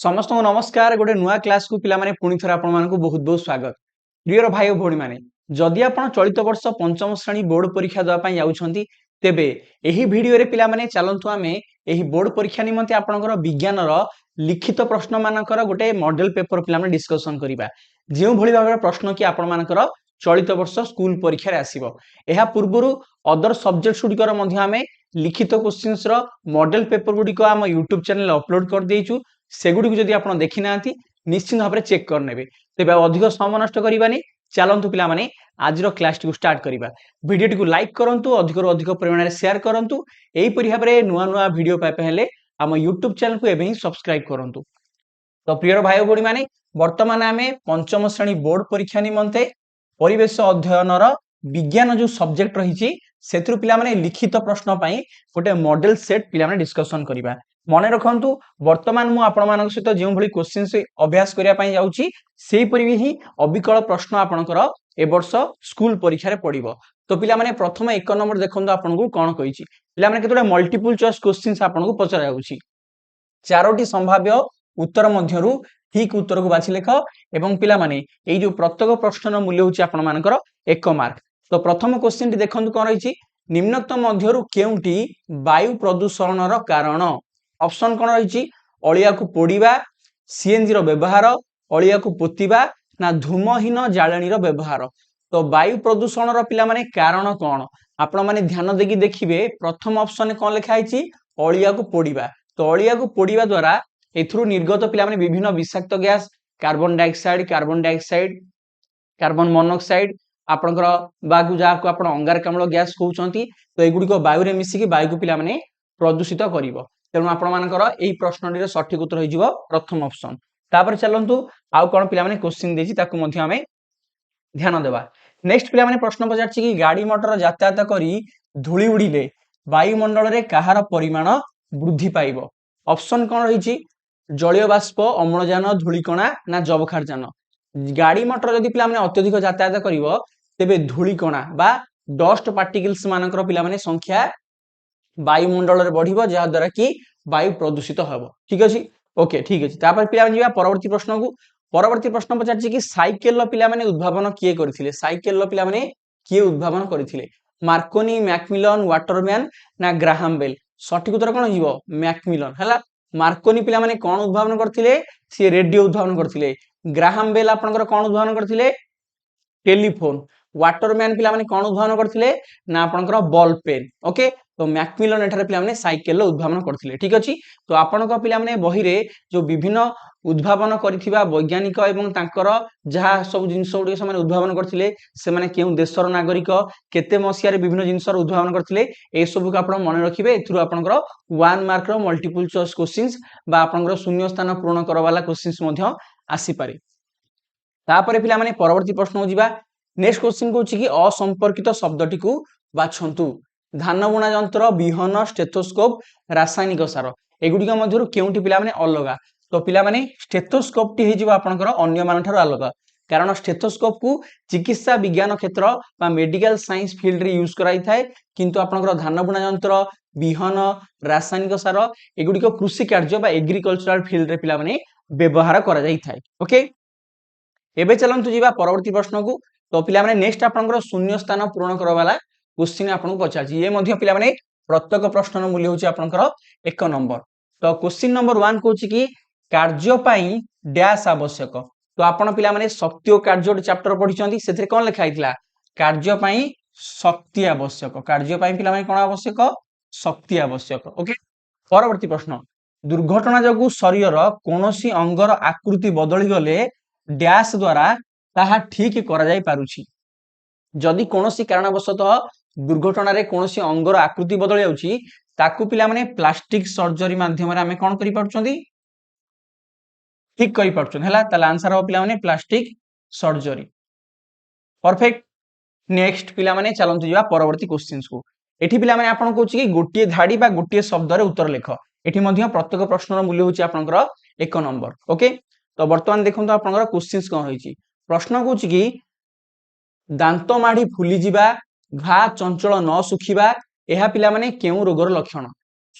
समस्त को नमस्कार गोटे नुआ क्लास को पिला माने पुणी थोर आपण मानकु बहुत बहुत स्वागत। प्रियर भाई और भौणी माने जदि आपण चलित वर्ष पंचम श्रेणी बोर्ड परीक्षा देवा पई जाउछंती तेबे एही वीडियो रे पिला माने चलंतु आमे एही बोर्ड परीक्षा निमंते आपणकर विज्ञान रो लिखित प्रश्न मानकर गोटे मॉडल पेपर पिला माने डिस्कशन करिबा जेउ भली भाबे प्रश्न की आपण मानकर चलित वर्ष स्कूल परीक्षा रे आसीबो। एहा पूर्वरु अदर सब्जेक्ट्स गुडिकर मध्ये आमे लिखित क्वेश्चंस रो मॉडल पेपर गुडिको हम YouTube चैनल अपलोड कर देइछु। सेगुडी को जदि आपण देखि नांती निश्चित भाबरे चेक कर नेबे। तेबे अधिक समय नष्ट करिबानी चलंतु पिला माने आजिरो क्लास टी को स्टार्ट करिबा। वीडियो टी को लाइक करंतु अधिक रो अधिक परिमाण रे शेयर करंतु एही परि भाबरे नुआ नुआ वीडियो पाए पहले हम YouTube चैनल को एबे ही सब्सक्राइब करंतु। तो प्रिय भाई और भौणी माने वर्तमान आमे पंचम श्रेणी बोर्ड परीक्षा निमंते परिवेश अध्ययन रो विज्ञान जो सब्जेक्ट रहिछि सेथुर पिला माने लिखित प्रश्न पई गोटे मॉडल सेट पिला माने डिस्कशन करिबा। मने रखंतु वर्तमान मु आपण मानक सहित जेउ भली क्वेश्चन से अभ्यास करिया पई जाउची सेही परि ही अविकल प्रश्न आपणकर ए वर्ष स्कूल परीक्षा रे पडिबो। तो पिला माने प्रथम एक नंबर देखंतु आपन को कोन कहिछि पिला माने केतोडा मल्टीपल चॉइस क्वेश्चंस आपन को पचरा जाउची। चारोटी संभाव्य उत्तर मध्यरु ठीक उत्तर को बाछि लेख एवं पिला माने एई जो प्रत्येक प्रश्नर मूल्य होची आपण मानकर 1 मार्क। तो प्रथम क्वेश्चन टी देखंतु कोन रहिछि निम्नतम मध्यरु केउंटी वायु प्रदूषणर कारण। ऑप्शन कोन रहिछि अळिया को पोडिबा सीएनजी रो व्यवहार अळिया को पोतिबा ना धूमहीन जाळेनी रो व्यवहार। तो वायु प्रदूषण रो पिला माने कारण कोन आपण माने ध्यान देकी देखिबे प्रथम ऑप्शन कोन लिखा आइछि अळिया को पोडिबा। तो अळिया को पोडिबा द्वारा एथुरु निर्गत पिला माने विभिन्न विषाक्त gas carbon dioxide carbon monoxide आपनकर बागु जा को आपण अंगारकाम्ल गैस कहउचंती। तो एगुडी को वायु रे मिसिकी वायु को पिला माने प्रदूषित करिवो। तेणु आपण मानकर एही प्रश्नटीर सठिक उत्तर होइजिवो प्रथम ऑप्शन। तापर चलंतु आउ कोन पिला माने क्वेश्चन देछि ताकू मध्ये हमें ध्यान देबा। नेक्स्ट पिला माने प्रश्न पचारछि कि गाड़ी मोटर यातायात करी धूली उड़िले वायुमंडल रे कहार परिमाण वृद्धि पाइबो। ऑप्शन कोन रहिछि जलीय बाष्प अम्लजान धूलिकणा ना जबखारजान। गाड़ी मोटर जदि पिला माने अत्यधिक यातायात करिवो तेबे धूलिकणा बा डस्ट पार्टिकल्स मानकर पिला माने संख्या वायुमंडल रे बढ़िबो जा द्वारा कि वायु प्रदूषित हबो। ठीक अछि ओके ठीक अछि। तापर पिला माने जिबा परवर्ती प्रश्न को। परवर्ती प्रश्न पचारछि कि साइकेल लो पिला माने उद्भावन किए करथिले। साइकेल लो पिला माने किए उद्भावन करथिले मार्कोनी मैकमिलन वाटरमैन ना ग्राहम बेल। सठिक उत्तर कोन हिबो मैकमिलन हला। मार्कोनी पिला माने कोन उद्भावन करथिले सी रेडियो उद्भावन करथिले। ग्राहम बेल आपनकर कोन उद्भावन करथिले टेलीफोन। वाटरमैन पिला माने कोन उद्भावन करथिले ना आपनकर बॉल पेन। ओके तो मैकमिलन एठारे पिला माने साइकेल लो उद्भावन करथिले। ठीक अछि तो आपनकर पिला माने बही रे जो विभिन्न उद्भावन करिथिबा वैज्ञानिक एवं तांकर जहा सब जिंस गुडी से माने उद्भावन करथिले से माने केउ देशर नागरिक केते मसिया रे विभिन्न जिंसर उद्भावन करथिले ए सब को आपण मन रखिबे। एथुरु आपनकर 1 मार्क रो मल्टीपल चॉइस क्वेश्चंस बा आपनकर शून्य स्थान पूर्ण करबा वाला क्वेश्चंस मध्य आसी पारे। तापरे पिला माने परवर्ती प्रश्न हो जिबा। नेक्स्ट क्वेश्चन को छि कि असंपर्कित शब्दटी को बाछंतु। धान बुणा यंत्र बिहन स्टेथोस्कोप रासायनिक सार एगुडी का मध्यरु केउंटी पिला माने अलगा। तो पिला माने स्टेथोस्कोप टी हे जिवो आपनकर अन्य मान ठारो अलगा कारण स्टेथोस्कोप को चिकित्सा विज्ञान क्षेत्र बा मेडिकल साइंस फील्ड रे यूज कराई थाए किंतु आपनकर धान बुणा यंत्र बिहन रासायनिक सार एगुडी को कृषि कार्य बा एग्रीकल्चरल फील्ड रे पिला माने व्यवहार करा जाई थाए। ओके एबे चलंतु जिबा परवर्ती प्रश्न को। तो पिला माने नेक्स्ट आपनकर शून्य स्थान पूर्ण करबा वाला क्वेश्चन आपन को पचाछि। ये मध्ये पिला माने प्रत्येक प्रश्नर मूल्य होछि आपनकर 1 नंबर। तो क्वेश्चन नंबर 1 कहछि कि कार्य पई डैश आवश्यक। तो आपण पिला माने शक्ति और कार्य चैप्टर पढिचंती सेथरे कोन लिखा आइतला कार्य पई शक्ति आवश्यक। कार्य पई पिला माने कोन आवश्यक शक्ति आवश्यक। ओके परवर्ती प्रश्न दुर्घटना जगु शरीर कोनोसी अंगर आकृति बदली गले डैश द्वारा ताहा ठीक करा जाय पारुछि। जदि कोनोसी कारणवशतः दुर्घटना रे कोनोसी अंगर आकृति बदल जाउछि ताकू पिला माने प्लास्टिक सर्जरी माध्यम रे हमें कोन करि पारछंती ठीक करि पारछन हला। ताला आंसर हो पिला माने प्लास्टिक सर्जरी। परफेक्ट। नेक्स्ट पिला माने चलंतु जिबा परवर्ती क्वेश्चंस को। एठी पिला माने आपन कहउछि कि गोटिए धाडी बा गोटिए शब्द रे उत्तर लेख। एठी मध्ये प्रत्येक प्रश्नर मूल्य होछि आपनकर 1 नंबर। ओके तो वर्तमान देखंतु आपनकर क्वेश्चंस कोन होइछि। प्रश्न कहउछि कि दांत माढ़ी फुली जिबा घा चंचल न सुखिबा एहा पिला माने केउ रोगर लक्षण।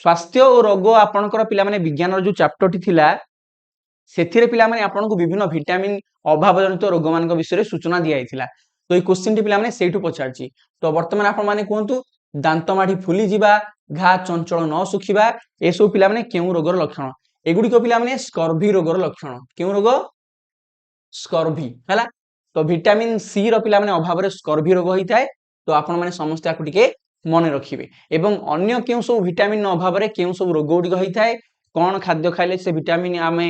स्वास्थ्य और रोग आपनकर पिला माने विज्ञान जो चैप्टर टी थिला ସେଥିରେ ପିଲାମାନେ ଆପଣଙ୍କୁ ବିଭିନ୍ନ ଭିଟାମିନ୍ ଅଭାବ ଜନିତ ରୋଗ ମାନଙ୍କ ବିଷୟରେ ସୂଚନା ଦିଆଯାଇଥିଲା। ତ ଏଇ କ୍ୱେଶ୍ଚିନ୍ ଟି ପିଲାମାନେ ସେଇଠୁ ପଚାରିଛି। ତ ବର୍ତ୍ତମାନ ଆପଣମାନେ କୁହନ୍ତୁ ଦାନ୍ତ ମାଢି ଫୁଲିଯିବା, ଘା ଚଞ୍ଚଳ ନ ଶୁଖିବା, ଏସବୁ ପିଲାମାନେ କେଉଁ ରୋଗର ଲକ୍ଷଣ? ଏଗୁଡିକ ପିଲାମାନେ ସ୍କର୍ଭି ରୋଗର ଲକ୍ଷଣ। କେଉଁ ରୋଗ? ସ୍କର୍ଭି ହେଲା। ତ ଭିଟାମିନ୍ ସି ର ପିଲାମାନେ ଅଭାବରେ ସ୍କର୍ଭି ରୋଗ ହେଇଥାଏ। ତ ଆପଣମାନେ ସମସ୍ତେ ଆକୁ ଟିକେ ମନେ ରଖିବେ। ଏବଂ ଅନ୍ୟ କେଉଁ ସବୁ ଭିଟାମିନ୍ ଅଭାବରେ କେଉଁ ସବୁ ରୋଗ ଗୁଡିକ ହେଇଥାଏ, କଣ ଖାଦ୍ୟ ଖାଇଲେ ସେ ଭିଟାମିନ୍ ଆମେ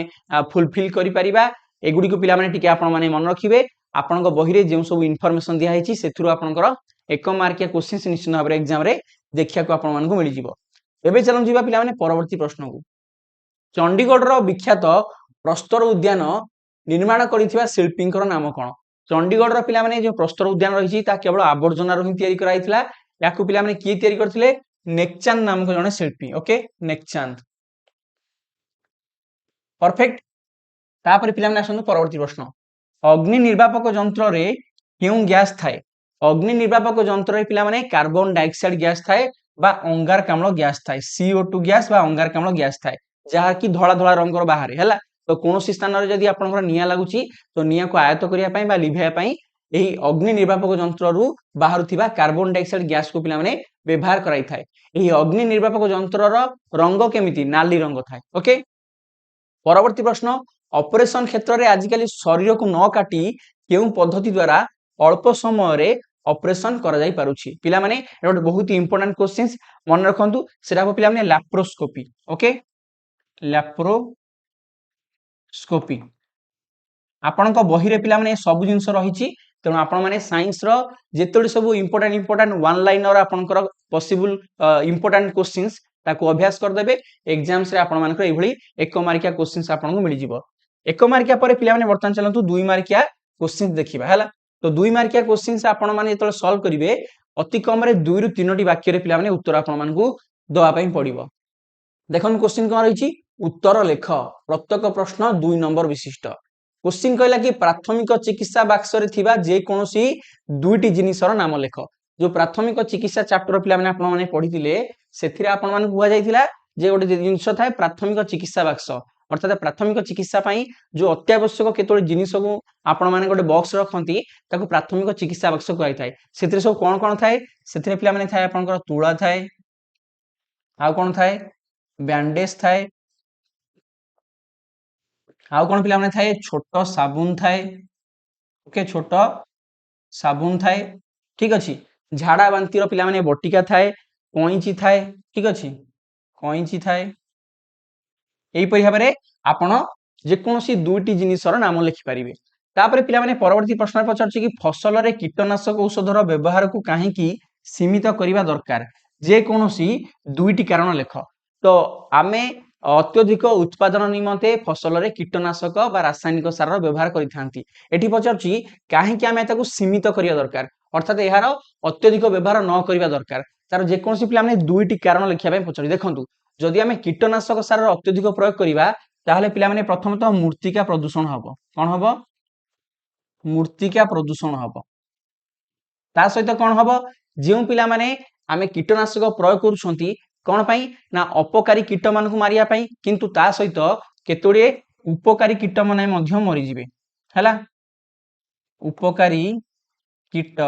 ଫୁଲଫିଲ୍ କରିପାରିବା, ଏଗୁଡିକୁ ପିଲାମାନେ ଟିକେ ଆପଣମାନେ ମନେ ରଖିବେ। ଆପଣଙ୍କ ବହିରେ ଯେଉଁ ସବୁ ଇନଫର୍ମେସନ ଦିଆହେଇଛି ସେଥିରୁ ଆପଣଙ୍କର 1 ମାର୍କିଆ କ୍ୱେଶ୍ଚିନ୍ସ ନିଶ୍ଚିତ ଭାବରେ ଏକ୍ସାମରେ ଦେଖିବାକୁ ଆପଣମାନଙ୍କୁ ମିଳିଯିବ। ଏବେ ଚାଲନ୍ତୁ ଯିବା ପିଲାମାନେ ପରବର୍ତ୍ତୀ ପ୍ରଶ୍ନକୁ। ଚଣ୍ଡିଗଡ଼ର ବିଖ୍ୟାତ ପ୍ରସ୍ତର ଉଦ୍ୟାନ ନିର୍ମାଣ କରିଥିବା ଶିଳ୍ପୀଙ୍କର ନାମ କଣ? ଚଣ୍ଡିଗଡ଼ର ପିଲାମାନେ ଯେଉଁ ପ୍ରସ୍ତର ଉଦ୍ୟାନ ରହିଛି ତାହା କେବଳ ଆବର୍ଜନାରୁ ହିଁ ତିଆରି କରାଯାଇଥିଲା। ୟାକୁ ପିଲାମାନେ କିଏ ତିଆରି କରିଥିଲେ? ନେକଚାନ୍ଦ ନାମକ ଜଣେ ଶିଳ୍ପୀ। ଓକେ, ନେକଚାନ୍ଦ। परफेक्ट। तापर पिलाମାନେ ଆସନ୍ତୁ ପରବର୍ତ୍ତୀ ପ୍ରଶ୍ନ। ଅଗ୍ନି ନିର୍ବାପକ ଯନ୍ତ୍ରରେ କେଉଁ ଗ୍ୟାସ୍ ଥାଏ? ଅଗ୍ନି ନିର୍ବାପକ ଯନ୍ତ୍ରରେ ପିଲାମାନେ କାର୍ବନ ଡାଇଅକ୍ସାଇଡ ଗ୍ୟାସ୍ ଥାଏ ବା ଅଙ୍ଗାରକାମ୍ଳ ଗ୍ୟାସ୍ ଥାଏ। CO2 ଗ୍ୟାସ୍ ବା ଅଙ୍ଗାରକାମ୍ଳ ଗ୍ୟାସ୍ ଥାଏ, ଯାହାକି ଧଳା ଧଳା ରଙ୍ଗର ବାହାରେ ହେଲା। ତ କୌଣସି ସ୍ଥାନରେ ଯଦି ଆପଣଙ୍କର ନିଆଁ ଲାଗୁଛି ତ ନିଆଁକୁ ଆୟତ କରିବା ପାଇଁ ବା ଲିଭାଇବା ପାଇଁ ଏହି ଅଗ୍ନି ନିର୍ବାପକ ଯନ୍ତ୍ରରୁ ବାହାରୁଥିବା କାର୍ବନ ଡାଇଅକ୍ସାଇଡ ଗ୍ୟାସକୁ ପିଲାମାନେ ବ୍ୟବହାର କରାଯାଇଥାଏ। ଏହି ଅଗ୍ନି ନିର୍ବାପକ ଯନ୍ତ୍ରର ରଙ୍ଗ କେମିତି? ନାଲି ରଙ୍ଗ ଥାଏ। ଓକେ, परवर्ती प्रश्न। ऑपरेशन क्षेत्र में आजिकल शरीर को न काटी केउं पद्धति द्वारा अल्प समय ऑपरेशन करा जाई पारुछि? पिला माने एटा बहुत इंपोर्टेंट क्वेश्चंस मन रखंतु। सेटा को पिला माने लैप्रोस्कोपी। ओके, लैप्रोस्कोपी आपणक बही रे पिला माने सब जिंस रहिछि। तेणु आपण माने साइंस रो जेतोडी सब इंपोर्टेंट वन लाइनर आपणकर पॉसिबल इंपोर्टेंट क्वेश्चंस ताको अभ्यास कर देबे। एग्जाम्स रे आपण मानकर एभली 1 मार्किया क्वेश्चंस आपनको मिलि जिवो। 1 मार्किया परे पिला माने वर्तमान चलंतु 2 मार्किया क्वेश्चंस देखिबा हैला। तो 2 मार्किया क्वेश्चंस आपण माने जेतोल सॉल्व करिवे अति कम रे 2 रु 3टी वाक्य रे पिला माने उत्तर आपण मानकु दवा पई पड़िबो। देखन क्वेश्चन कोन रहिछि? उत्तर लेख। प्रत्येक प्रश्न 2 नंबर विशिष्ट। क्वेश्चन कहला कि प्राथमिक चिकित्सा बाक्स रे थिबा जे कोनोसी दुईटी जिनिसर नाम लेख। जो प्राथमिक चिकित्सा चैप्टर पिला माने आपण माने पढिथिले सेथिरे आपण माने बुआ जायतिला जे गोटे जिनिस थाए प्राथमिक चिकित्सा बाक्स, अर्थात प्राथमिक चिकित्सा पई जो अत्यावश्यक केतोळे जिनिस को आपण माने गोटे बॉक्स रखंती ताको प्राथमिक चिकित्सा बाक्स कहै थाए। सेथिरे सब कोन कोन थाए? सेथिरे पिला माने थाए आपनकर तुळा थाए, आ कोन थाए? बैंडेज थाए, आ कोन पिला माने थाए? छोटो साबुन थाए। ओके, छोटो साबुन थाए, ठीक अछि। झाड़ा बांती रो पिला माने बटिका थाए, कोइंची थाए, ठीक अछि, कोइंची थाए। एई परि भाबरे आपण जे कोनोसी दुईटी जिनिसर नाम लिखि परिबे। तापरे पिला माने परवर्ती प्रश्न पचारछि कि फसल रे कीटनाशक औषधर व्यवहार को काहे कि सीमित करिवा दरकार? जे कोनोसी दुईटी कारण लेख। तो आमे अत्यधिक उत्पादन निमंते फसल रे कीटनाशक बा रासायनिक सार व्यवहार करिथांती। एठी पचारछि काहे कि आमे ताकू सीमित करिया दरकार, अर्थात एहार अत्यधिक व्यवहार न करिवा दरकार। तार जे कोनोसी पिला माने दुईटी कारण लिखिया पय पचारि। देखंतु जदि आमे कीटनाशक सार अत्यधिक प्रयोग करिवा ताहले पिला माने प्रथमतः मूर्तिका प्रदूषण हबो। कोन हबो? मूर्तिका प्रदूषण हबो। ता सहित कोन हबो? जेउ पिला माने आमे कीटनाशक प्रयोग करूछंती कोन पई ना अपकारी कीट मानकु मारिया पई, किंतु ता सहित केतोडे उपकारी कीट माने मध्य मरि जिवे हैला। उपकारी कीट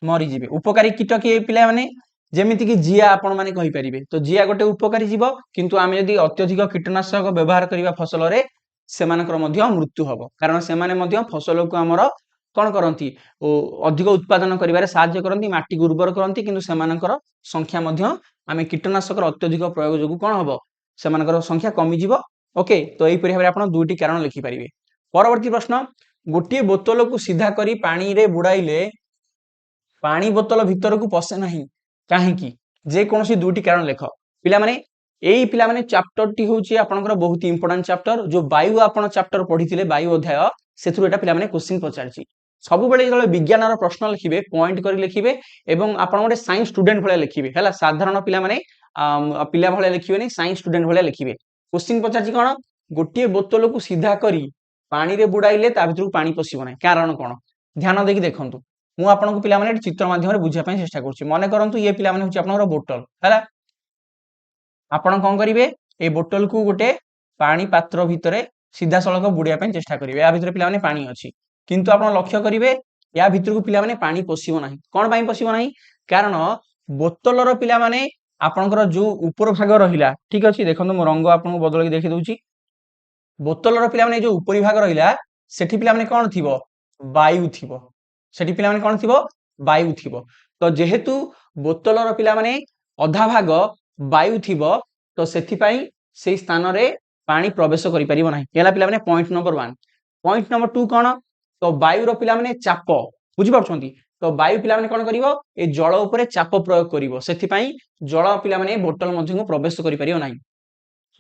मरि जिवे। उपकारी कीट के पिला माने जेमिति कि जिया आपण माने कहि परिबे। तो जिया गोटे उपकारी जीव, किंतु आमे यदि अत्यधिक कीटनाशक व्यवहार करिवा फसल रे सेमानकर मध्य मृत्यु हबो, कारण सेमाने मध्य फसल को हमर कोन करंती अधिक उत्पादन करिवारे सहाय्य करंती, माटी को उर्वर करंती, किंतु सेमानकर संख्या मध्य आमे कीटनाशक अत्यधिक प्रयोग जोगु कोन हबो सेमानकर संख्या कमी जिवो। ओके, तो एई परि भाबरे आपण दुईटी कारण लिखि परिबे। परवर्ती प्रश्न। गोटिए बोतल को सीधा करी पानी रे बुडाइले पानी बोतल भीतर को पसे नहीं काहेकि? जे कोनोसी दुईटी कारण लेख। पिला माने एई पिला माने चैप्टर टी होची आपनकर बहुत इंपोर्टेंट चैप्टर। जो वायु आपण चैप्टर पढिथिले वायु अध्याय सेथुर एटा पिला माने क्वेश्चन पचारछि। सब बेले जले विज्ञानर प्रश्न लिखिबे पॉइंट करी लिखिबे एवं आपण गोटे साइंस स्टूडेंट भले लिखिबे हैला। साधारण पिला माने पिला भले लिखिबेनी, साइंस स्टूडेंट भले लिखिबे। क्वेश्चन पचारछि कोन? गोटिए बोतल को सीधा करी पानी रे बुडाइले ता भितर पानी पसिबो नै, कारण कोन? ध्यान देकी देखंतु। मु आपनको पिला माने चित्र माध्यम रे बुझिया पय चेष्टा करछि। माने करंतु ये पिला माने होछि आपनकर बोतल हैला। आपण कोन करिवे? ए बोतल को गोटे पानी पात्र भितर सीधा सड़क बुड़िया चेष्टा करेंगे या भितर पिला पानी अच्छी किंतु आप लक्ष्य करेंगे या भितर को पिला पानी पशिब ना कौन पाई पशिब ना कारण बोतलर पिला आपणकर जो ऊपर भाग रहा ठीक अच्छे देखो मो रंग आपको बदल देखी दूसरी बोतलर पिला जो ऊपरी भाग रहा से पिला कौन थी वायु थी से पिला कौन थी वायु थी तो जेहेतु बोतलर पिला अधा भाग वायु थी तो से स्थान रे पानी प्रवेश करि परिबो नाही एला पिला पॉइंट नंबर 1 पॉइंट नंबर 2 कोन तो वायु रो पिला चाप बुझी पाछंती तो वायु पिला कोन करिवो ए जल ऊपर चाप प्रयोग करिवो सेथि पई जल पिला बोतल मध्य को प्रवेश करि परिबो नाही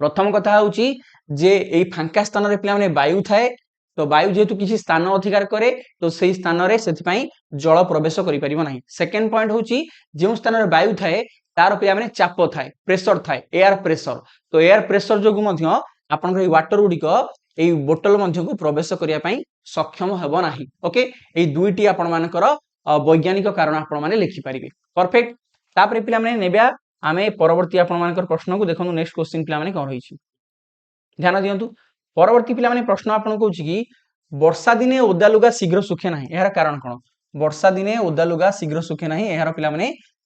प्रथम कथा होउची जे ए फांका स्थान रे पिला वायु थाए तो वायु जेतु किसी स्थान अधिकार करे तो सेही स्थान रे सेथि पई जल प्रवेश करि परिबो नाही सेकंड पॉइंट होउची जे स्थान रे वायु थाए तार पिला चाप थाए प्रेशर थाए एयर प्रेशर तो एयर प्रेशर जोगु मध्य आपन वाटर गुड़िक यही बोतल मध्य को प्रवेश करने सक्षम हेब ना ओके ये दुईटी आपण मानकर वैज्ञानिक कारण आपण माने लिखिपारे परफेक्ट तापर पिला नेबा आमे परवर्ती आपण मानकर प्रश्न को देखो नेक्स्ट क्वेश्चन पिला कौन रही ध्यान दिंतु परवर्ती पिला प्रश्न आपन कहूँ कि वर्षा दिने ओदा लुगा शीघ्र सुखे ना यार कारण कौन वर्षा दिने ओदा लुगा शीघ्र सुखे ना यार पिला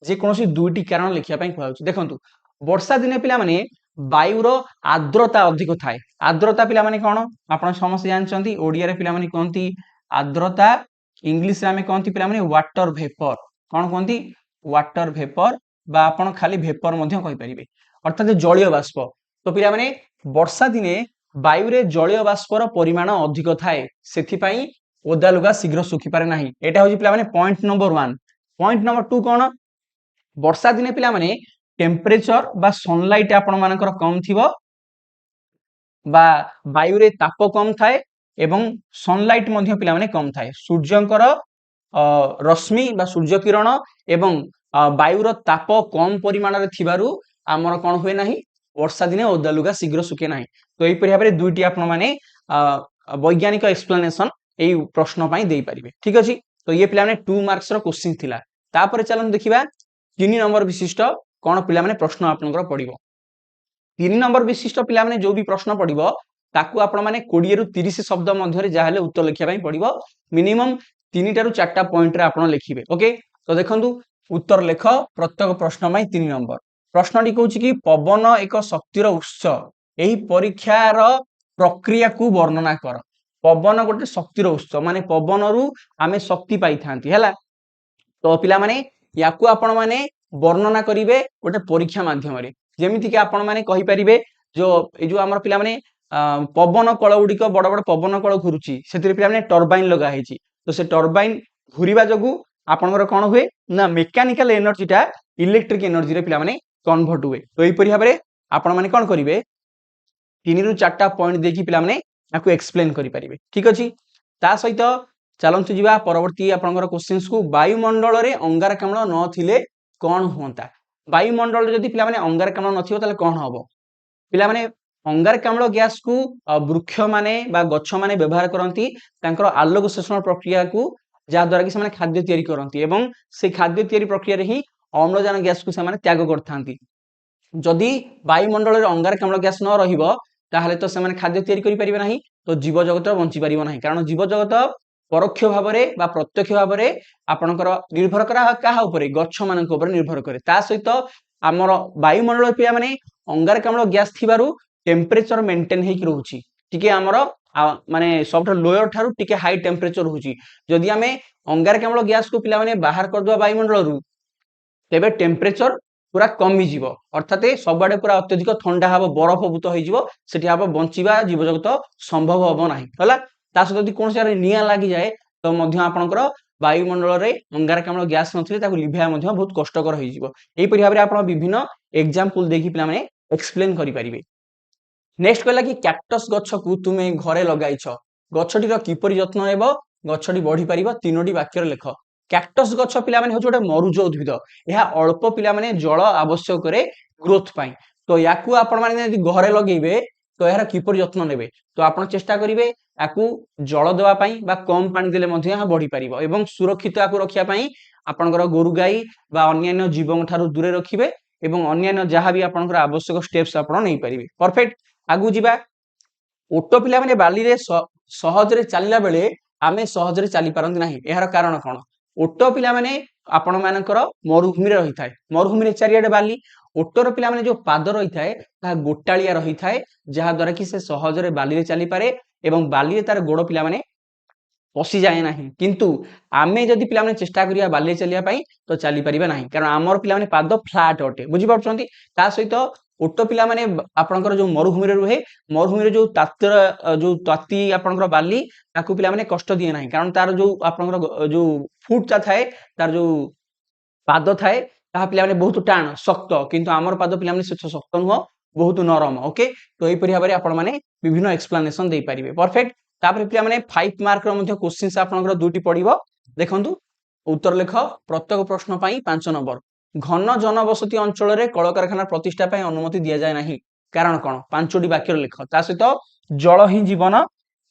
जेकोसी दुईटी कारण लिखापी कहूँ देखो वर्षा दिने पिला वायुर आर्द्रता अधिक थाए आर्द्रता पिला कौन आप समस्त जानते ओडिया पिला कहती आर्द्रता इंग्लिश रे कहती पिला वाटर भेपर कौन कहती वाटर भेपर बा आपन खाली भेपर कहींपारे अर्थात जलीय बाष्प तो पिला वर्षा दिने वायु रे जलीय बाष्पर परिमाण अधिक थाए से ओदा लुगा शीघ्र सुखी पारे ना यहाँ हूँ पिला पॉइंट नंबर 1 पॉइंट नंबर 2 कौन वर्षा दिने पिला टेम्परेचर बा सनलाइट आपण मानकर कम थिबो बा वायु रे ताप कम थाए एवं सनलाइट मध्य पिला माने कम थाए सूर्यंकर रश्मि बा सूर्य किरण एवं वायुर ताप कम परिमाण रे थिबारु आमर कोन होय नाही वर्षा दिने ओदा लुगा शीघ्र सुखे नाही तो एई भाबरे दुईटी आपण माने वैज्ञानिक एक्सप्लेनेशन एई प्रश्न पई देई परिबे ठीक अछि तो ये पिला माने 2 मार्क्स रो क्वेश्चन थिला तापर चलन देखिबा 3 नंबर विशिष्ट कौन पिला प्रश्न आपनकर पड़िबो 3 नंबर विशिष्ट पिला जो भी प्रश्न पड़िबो ताकू आपण माने 20 रु 30 शब्द मध्य जाहले उत्तर लिखिया पई पड़िबो मिनिमम 3 टारु 4टा पॉइंट रे आपण लिखिबे ओके तो देखंतु उत्तर लेख प्रत्येक प्रश्न में 3 नंबर प्रश्नटी कहूँ कि पवन एक शक्तिर उत्स यही परीक्षार प्रक्रिया को वर्णना कर पवन गोटे शक्तिर उत्स माने पवन रु आमे शक्ति पाई थांती हैला तो पिला माने याकू आपण माने वर्णना करिवे गोटे परीक्षा माध्यम रे जेमिति कि आपण माने कहि परिबे जो ए जो हमर पिला माने पवन कळ गुडी को बड़ बड़ पवन कळ घुरुची सेतिर पिला माने टरबाइन लगा हेची तो से टरबाइन घुरिबा जगु आपनकर कोन हुए ना मेकानिकल एनर्जीटा इलेक्ट्रिक एनर्जी रे पिला माने कन्वर्ट हुए तो एई परि भाबरे आपण माने कोन करिवे 3 रु 4टा पॉइंट देखि पिला माने याकू एक्सप्लेन करि परिबे ठीक अछि ता सहित चलंतु जिबा परवर्ती आपनकर क्वेश्चंस को वायुमंडल रे अंगारकाम्ल न थिले कौन होता वायुमंडल जदि पिला माने अंगारकाम्ल नथिबो ताले कौन हबो पिला माने अंगारकाम्ल गैस को वृक्ष माने बा गच्छ माने व्यवहार करंती तांकर आलोक शोषण प्रक्रिया को जा द्वारा कि से माने खाद्य तयारी करंती एवं से खाद्य तयारी प्रक्रिया रे ही अम्लजान गैस को से माने त्याग करथांती जदि वायुमंडल रे अंगारकाम्ल गैस न रहिबो ताहले तो से माने खाद्य तयारी करि परिबे नाही तो जीव जगत बंची परिबो नाही कारण जीव जगत परोक्ष भाव में बा प्रत्यक्ष भाव में आपणकर निर्भर करा क्या उपरे गच्छ मानक ऊपर निर्भर करे ता सहित आमर वायुमंडल पिया माने अंगारकाम्ल गैस थिबारु टेम्परेचर मेंटेन हेकि रहउची टिके आमर माने सब लोअर थारु टिके हाई टेम्परेचर रहउची जदि आमे अंगारकाम्ल गैस को पिला माने बाहर कर दवा वायुमंडल रु तेबे टेम्परेचर पूरा कमी जीवो अर्थात सबआडे पूरा अत्यधिक ठंडा हबो बरफभूत होई जीवो सेठी हबो बंचिबा जीव जगत संभव हबो नाही हला ता सहित यदि कौन से निया लगी जाए तो मध्य आपणकर वायुमंडल रे अंगारकाम्ल गैस नथिले ताकू लिभाया मध्य बहुत कष्टकर होई जीवो एई परि भाबरे आपण विभिन्न एग्जांपल देखि पिला माने एक्सप्लेन करि परिबे नेक्स्ट कहला कि कैक्टस गच्छ को तुमे घरे लगाइछ गच्छटी रो किपरि जत्न हेबो गच्छटी बढ़ी परिबो तीनोटी वाक्य रे लेख कैक्टस गच्छ पिला माने होछ गोटे मरुज उद्भिद यह अल्प पिला माने जल आवश्यक करे ग्रोथ पाई तो याकू आपण माने यदि घरे लगेबे तो यार किपर जत्न नेबे तो आपण चेष्टा करिवे याकू जल देवा पाई बा कम पानी देले मध्ये यह बढ़ी परिबो एवं सुरक्षित याकू रखिया पाई आपनकर गोरु गाई बा अन्यान्य जीवों ठारू दूरे रखिबे एवं अन्यान्य जहां भी आपनकर आवश्यक स्टेप्स आपण नै परिबे परफेक्ट आगु जिबा ଓଟ ପିଲାମାନେ ବାଲିରେ ସହଜରେ ଚାଲିଲା ବେଳେ ଆମେ ସହଜରେ ଚାଲି ପାରନ୍ତି ନାହିଁ। ଏହାର କାରଣ କଣ? ଓଟ ପିଲାମାନେ ଆପଣ ମାନଙ୍କର ମରୁଭୂମିରେ ରହିଥାଏ। ମରୁଭୂମିରେ ଚାରିଆଡେ ବାଲି। ଓଟର ପିଲାମାନେ ଯୋଉ ପାଦ ରହିଥାଏ ତାହା ଗୋଟାଳିଆ ରହିଥାଏ, ଯାହା ଦ୍ୱାରା କି ସେ ସହଜରେ ବାଲିରେ ଚାଲିପାରେ ଏବଂ ବାଲିରେ ତାର ଗୋଡ ପିଲାମାନେ ପଶିଯାଏ ନାହିଁ। କିନ୍ତୁ ଆମେ ଯଦି ପିଲାମାନେ ଚେଷ୍ଟା କରିବା ବାଲିରେ ଚାଲିବା ପାଇଁ ତ ଚାଲିପାରିବା ନାହିଁ, କାରଣ ଆମର ପିଲାମାନେ ପାଦ ଫ୍ଲାଟ୍ ଅଟେ। ବୁଝିପାରୁଛନ୍ତି? ତା ସହିତ ଓଟ ପିଲାମାନେ ଆପଣଙ୍କର ଯୋଉ ମରୁଭୂମିରେ ରୁହେ, ମରୁଭୂମିରେ ଯୋଉ ତାତି ଆପଣଙ୍କର ବାଲି ତାକୁ ପିଲାମାନେ କଷ୍ଟ ଦିଏ ନାହିଁ, କାରଣ ତାର ଯୋଉ ଆପଣଙ୍କର ଯୋଉ ଫୁଟଟା ଥାଏ, ତାର ଯୋଉ ପାଦ ଥାଏ ତାହା ପିଲାମାନେ ବହୁତ ଟାଣ ଶକ୍ତ, କିନ୍ତୁ ଆମର ପାଦ ପିଲାମାନେ ସେତେ ଶକ୍ତ ନୁହଁ, ବହୁତ ନରମ। ଓକେ, ତ ଏହିପରି ଭାବରେ ଆପଣମାନେ ବିଭିନ୍ନ ଏକ୍ସପ୍ଲାନେସନ ଦେଇପାରିବେ। ପରଫେକ୍ଟ। ତାପରେ ପିଲାମାନେ 5 ମାର୍କର ମଧ୍ୟ କ୍ୱେଶ୍ଚିନ୍ସ ଆପଣଙ୍କର ଦୁଇଟି ପଡିବ। ଦେଖନ୍ତୁ ଉତ୍ତର ଲେଖ। ପ୍ରତ୍ୟେକ ପ୍ରଶ୍ନ ପାଇଁ 5 ନମ୍ବର। ଘନ ଜନବସତି ଅଞ୍ଚଳରେ କଳକାରଖାନା ପ୍ରତିଷ୍ଠା ପାଇଁ ଅନୁମତି ଦିଆଯାଏ ନାହିଁ, କାରଣ କଣ? 5ଟି ବାକ୍ୟରେ ଲେଖ। ତା ସହିତ ଜଳ ହିଁ ଜୀବନ,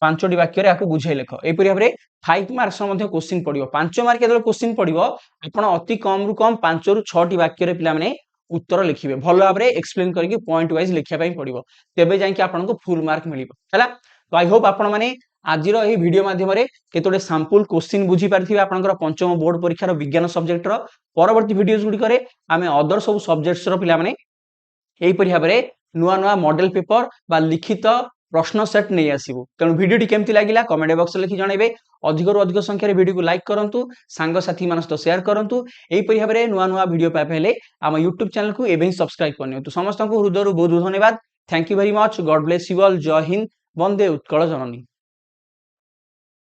5ଟି ବାକ୍ୟରେ ଏହାକୁ ବୁଝାଇ ଲେଖ। ଏହିପରି ଭାବରେ 5 ମାର୍କସ ମଧ୍ୟ କ୍ୱେଶ୍ଚିନ୍ ପଡିବ। 5 ମାର୍କ ଯେତେବେଳେ କ୍ୱେଶ୍ଚିନ୍ ପଡିବ, ଆପଣ ଅତି କମରୁ କମ 5ରୁ 6ଟି ବାକ୍ୟରେ ପିଲାମାନେ ଉତ୍ତର ଲେଖିବେ। ଭଲ ଭାବରେ ଏକ୍ସପ୍ଲେନ କରିକି ପଏଣ୍ଟ ୱାଇଜ ଲେଖିବା ପାଇଁ ପଡିବ, ତେବେ ଯାଇକି ଆପଣଙ୍କୁ ଫୁଲ ମାର୍କ ମିଳିବ। ହେଲା, ତ ଆଇ ହୋପ ଆପଣମାନେ ଆଜିର ଏହି ଭିଡିଓ ମାଧ୍ୟମରେ କେତୋଟି ସାମ୍ପୁଲ କ୍ୱେଶ୍ଚିନ୍ ବୁଝି ପାରିଥିବେ ଆପଣଙ୍କର ପଞ୍ଚମ ବୋର୍ଡ ପରୀକ୍ଷାର ବିଜ୍ଞାନ ସବଜେକ୍ଟର। ପରବର୍ତ୍ତୀ ଭିଡିଓ ଗୁଡିକରେ ଆମେ ଅଦର ସବୁ ସବଜେକ୍ଟର ପିଲାମାନେ ଏହିପରି ଭାବରେ ନୂଆ ନୂଆ ମଡେଲ ପେପର ବା ଲିଖିତ ପ୍ରଶ୍ନ ସେଟ୍ ନେଇ ଆସିବୁ। ତେଣୁ ଭିଡିଓଟି କେମିତି ଲାଗିଲା କମେଣ୍ଟ ବକ୍ସରେ ଲେଖି ଜଣାଇବେ। ଅଧିକରୁ ଅଧିକ ସଂଖ୍ୟାରେ ଭିଡିଓକୁ ଲାଇକ୍ କରନ୍ତୁ, ସାଙ୍ଗସାଥୀ ମାନଙ୍କ ସହିତ ସେୟାର କରନ୍ତୁ। ଏହିପରି ଭାବରେ ନୂଆ ନୂଆ ଭିଡିଓ ପାଇବା ହେଲେ ଆମ ୟୁଟ୍ୟୁବ ଚ୍ୟାନେଲକୁ ଏବେ ହିଁ ସବସ୍କ୍ରାଇବ କରିନିଅନ୍ତୁ। ସମସ୍ତଙ୍କୁ ହୃଦୟରୁ ବହୁତ ବହୁତ ଧନ୍ୟବାଦ। Thank you very much. God bless you all. ଜୟ ହିନ୍ଦ। ବନ୍ଦେ ଉତ୍କଳ ଜନନୀ।